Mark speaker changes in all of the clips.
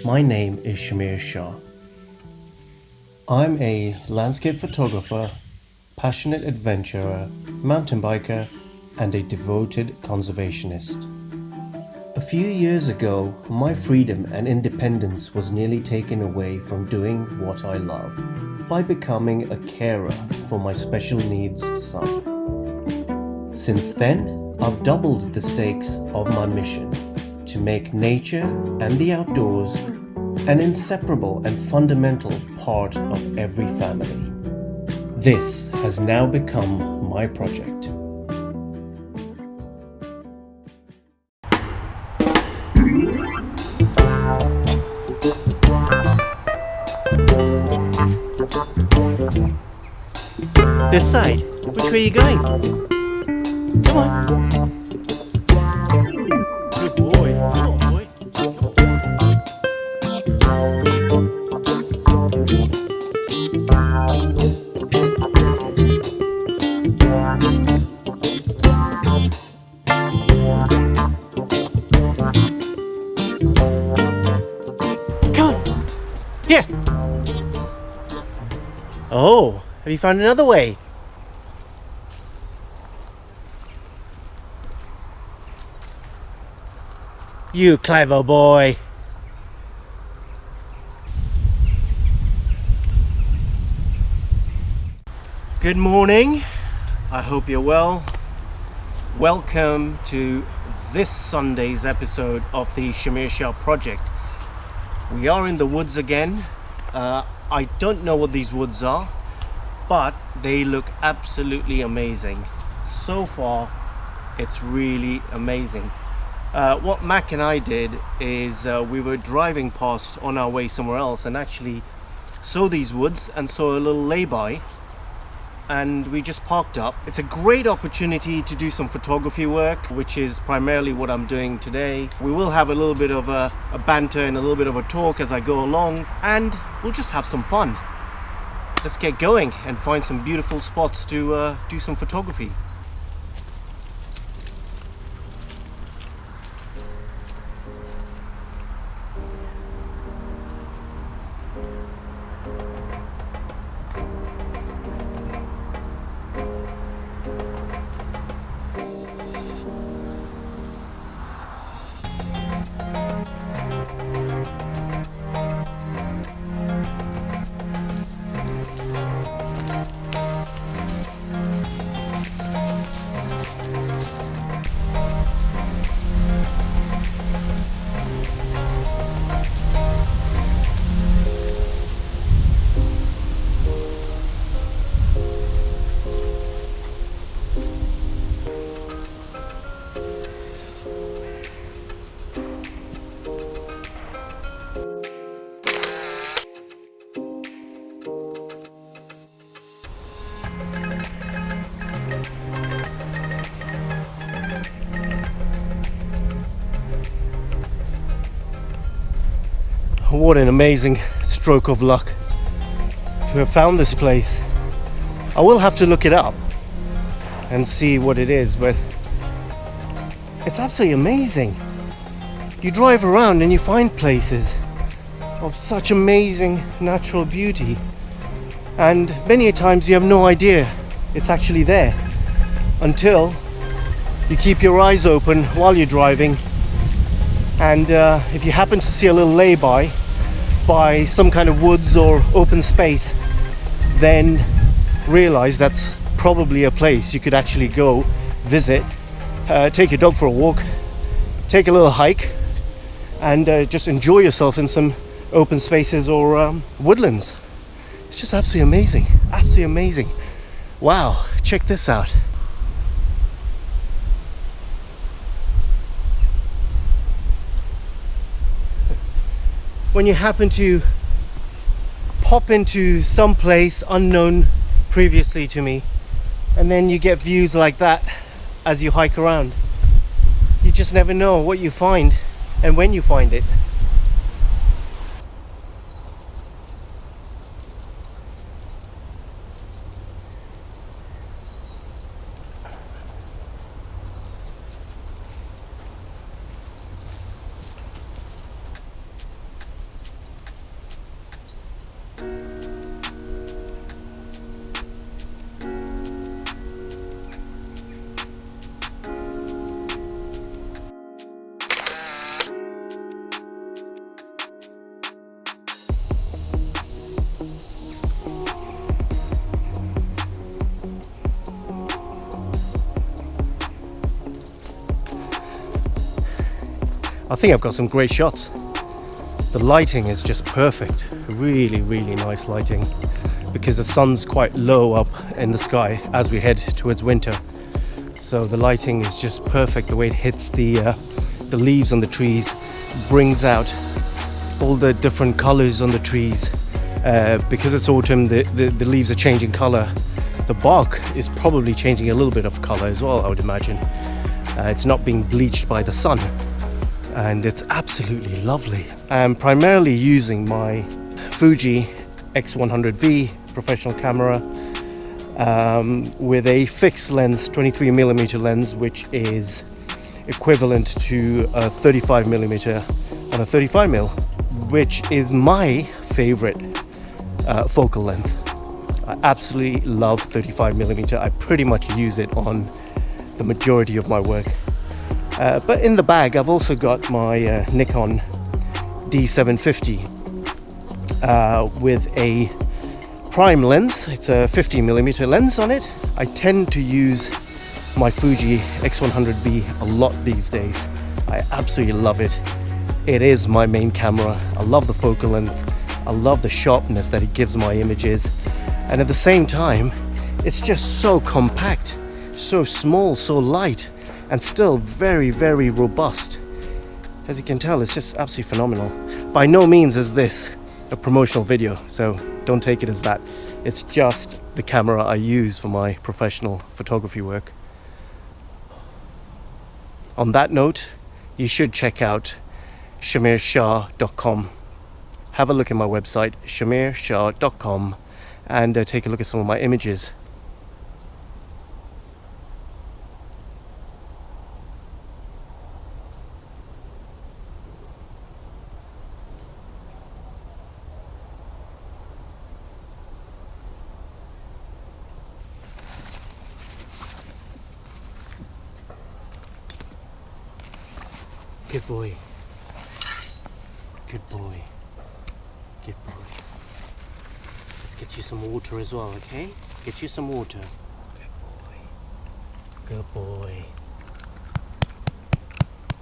Speaker 1: My name is Shah. I'm a landscape photographer, passionate adventurer, mountain biker, and a devoted conservationist. A few years ago, my freedom and independence was nearly taken away from doing what I love by becoming a carer for my special needs son. Since then, I've doubled the stakes of my mission to make nature and the outdoors an inseparable and fundamental part of every family. This has now become my project. This side? Which way are you going? Come on. Good boy. Come on, boy. Come on. Here. Oh, have you found another way? You clever boy. Good morning. I hope you're well. Welcome to this Sunday's episode of the Shah project. We are in the woods again. I don't know what these woods are, but they look absolutely amazing. So far, it's really amazing. What Mac and I did is we were driving past on our way somewhere else and actually saw these woods and saw a little lay-by, and we just parked up. It's a great opportunity to do some photography work, which is primarily what I'm doing today. We will have a little bit of a banter and a little bit of a talk as I go along, and we'll just have some fun. Let's get going and find some beautiful spots to do some photography. What an amazing stroke of luck to have found this place. I will have to look it up and see what it is, but it's absolutely amazing. You drive around and you find places of such amazing natural beauty, and many a times you have no idea it's actually there until you keep your eyes open while you're driving, and if you happen to see a little lay-by by some kind of woods or open space, then realize that's probably a place you could actually go visit, take your dog for a walk, take a little hike, and just enjoy yourself in some open spaces or woodlands. It's just absolutely amazing, absolutely amazing. Wow, check this out. When you happen to pop into some place unknown previously to me, and then you get views like that as you hike around, you just never know what you find and when you find it. I think I've got some great shots. The lighting is just perfect. Really, really nice lighting, because the sun's quite low up in the sky as we head towards winter. So the lighting is just perfect. The way it hits the leaves on the trees, brings out all the different colors on the trees. Because it's autumn, the leaves are changing color. The bark is probably changing a little bit of color as well, I would imagine. It's not being bleached by the sun. And it's absolutely lovely. I'm primarily using my Fuji X100V professional camera with a fixed lens, 23mm lens, which is equivalent to a 35mm on a 35mm, which is my favorite focal length. I absolutely love 35mm. I pretty much use it on the majority of my work. But in the bag I've also got my Nikon D750 with a prime lens. It's a 50mm lens on it. I tend to use my Fuji X100V a lot these days. I absolutely love it. It is my main camera. I love the focal length. I love the sharpness that it gives my images. And at the same time, it's just so compact, so small, so light, and still very, very robust. As you can tell, it's just absolutely phenomenal. By no means is this a promotional video, so don't take it as that. It's just the camera I use for my professional photography work. On that note, you should check out shamirshah.com. Have a look at my website, shamirshah.com, and take a look at some of my images. Good boy. Good boy. Good boy. Let's get you some water as well, okay? Get you some water. Good boy. Good boy.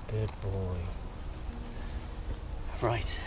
Speaker 1: Good boy. Right.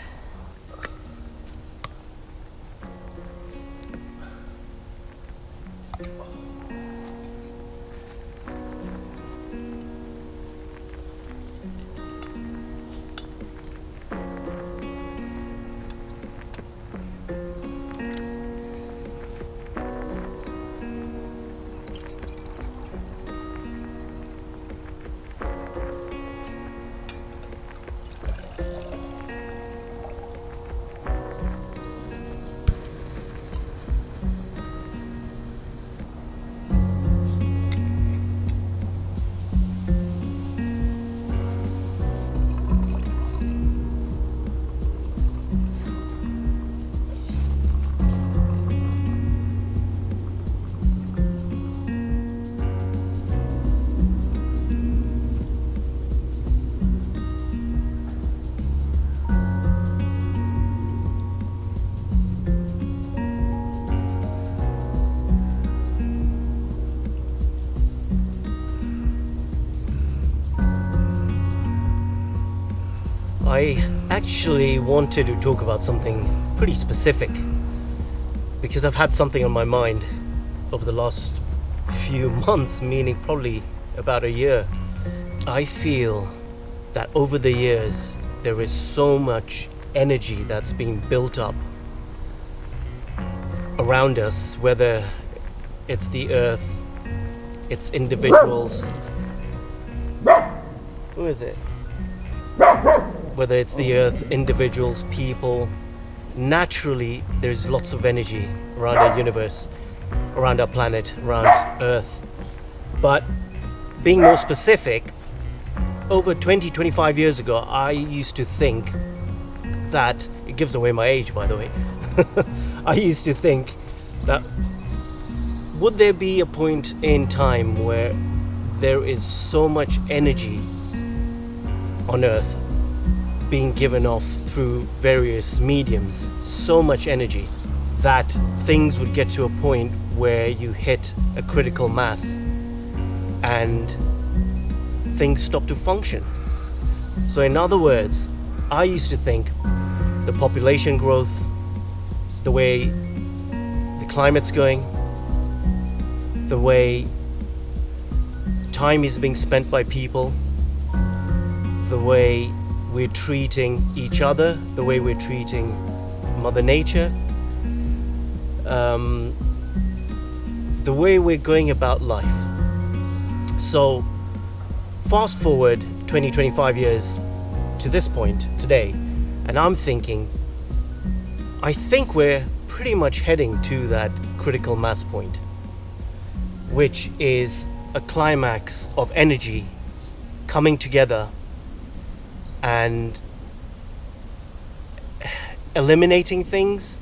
Speaker 1: I actually wanted to talk about something pretty specific because I've had something on my mind over the last few months, meaning probably about a year. I feel that over the years there is so much energy that's being built up around us, whether it's the earth, it's individuals. Who is it? Whether it's the earth, individuals, people. Naturally, there's lots of energy around our universe, around our planet, around Earth. But being more specific, over 20-25 years ago, I used to think that, it gives away my age by the way, I used to think that would there be a point in time where there is so much energy on Earth being given off through various mediums, so much energy, that things would get to a point where you hit a critical mass and things stop to function. So in other words, I used to think the population growth, the way the climate's going, the way time is being spent by people, the way we're treating each other, the way we're treating Mother Nature, the way we're going about life. So fast forward 20-25 years to this point today, and I'm thinking, I think we're pretty much heading to that critical mass point, which is a climax of energy coming together and eliminating things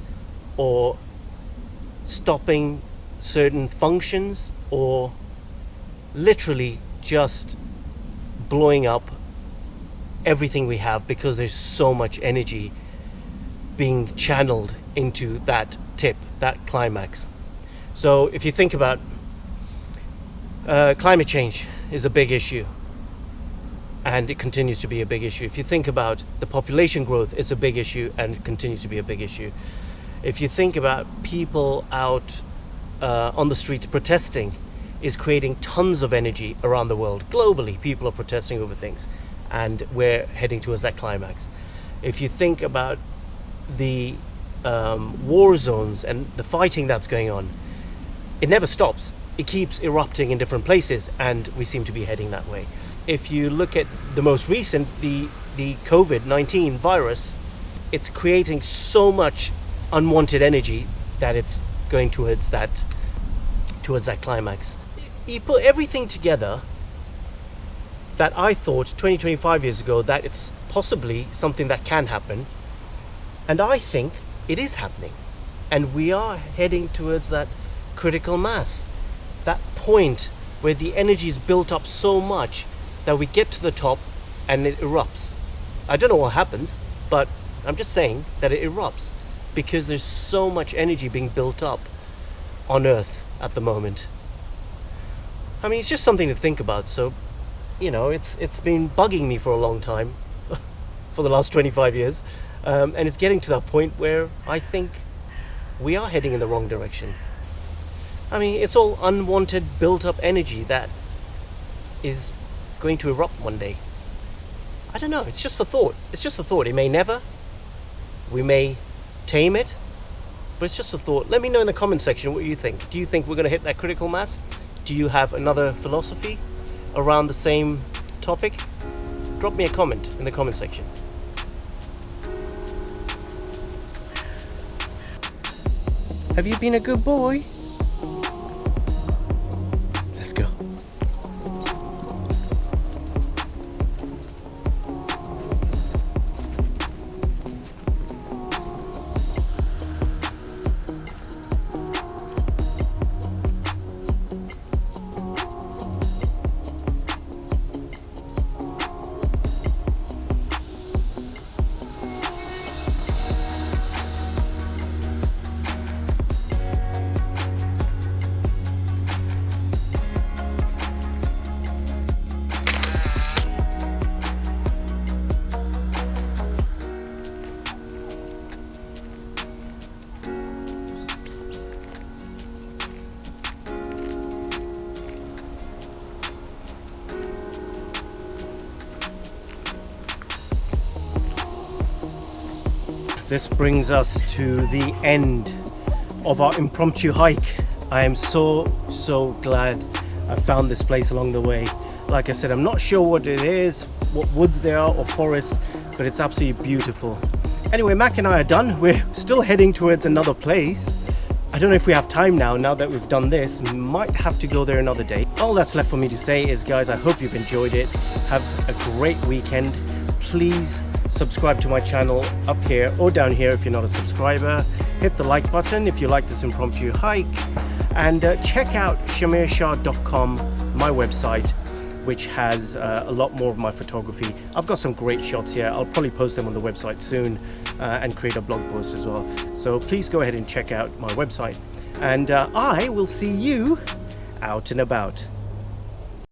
Speaker 1: or stopping certain functions, or literally just blowing up everything we have, because there's so much energy being channeled into that tip, that climax. So if you think about climate change is a big issue, and it continues to be a big issue. If you think about the population growth, it's a big issue and it continues to be a big issue. If you think about people out on the streets protesting, is creating tons of energy around the world. Globally, people are protesting over things, and we're heading towards that climax. If you think about the war zones and the fighting that's going on, it never stops. It keeps erupting in different places, and we seem to be heading that way. If you look at the most recent, the COVID-19 virus, it's creating so much unwanted energy that it's going towards that climax. You put everything together that I thought 20-25 years ago that it's possibly something that can happen, and I think it is happening, and we are heading towards that critical mass, that point where the energy is built up so much that we get to the top and it erupts. I don't know what happens, but I'm just saying that it erupts because there's so much energy being built up on Earth at the moment. I mean, it's just something to think about. So, you know, it's been bugging me for a long time, for the last 25 years, and it's getting to that point where I think we are heading in the wrong direction. I mean, it's all unwanted built up energy that is going to erupt one day. I don't know, it's just a thought. It's just a thought. It may never. We may tame it, but it's just a thought. Let me know in the comment section what you think. Do you think we're going to hit that critical mass? Do you have another philosophy around the same topic? Drop me a comment in the comment section. Have you been a good boy? Let's go. This brings us to the end of our impromptu hike. I am so glad I found this place along the way. Like I said, I'm not sure what it is, what woods there are or forests, but it's absolutely beautiful. Anyway, Mac and I are done. We're still heading towards another place. I don't know if we have time now that we've done this. We might have to go there another day. All that's left for me to say is, guys, I hope you've enjoyed it. Have a great weekend. Please subscribe to my channel up here or down here if you're not a subscriber. hit the like button if you like this impromptu hike, and check out shamirshah.com, my website, which has a lot more of my photography. I've got some great shots here. I'll probably post them on the website soon and create a blog post as well. So please go ahead and check out my website, and I will see you out and about.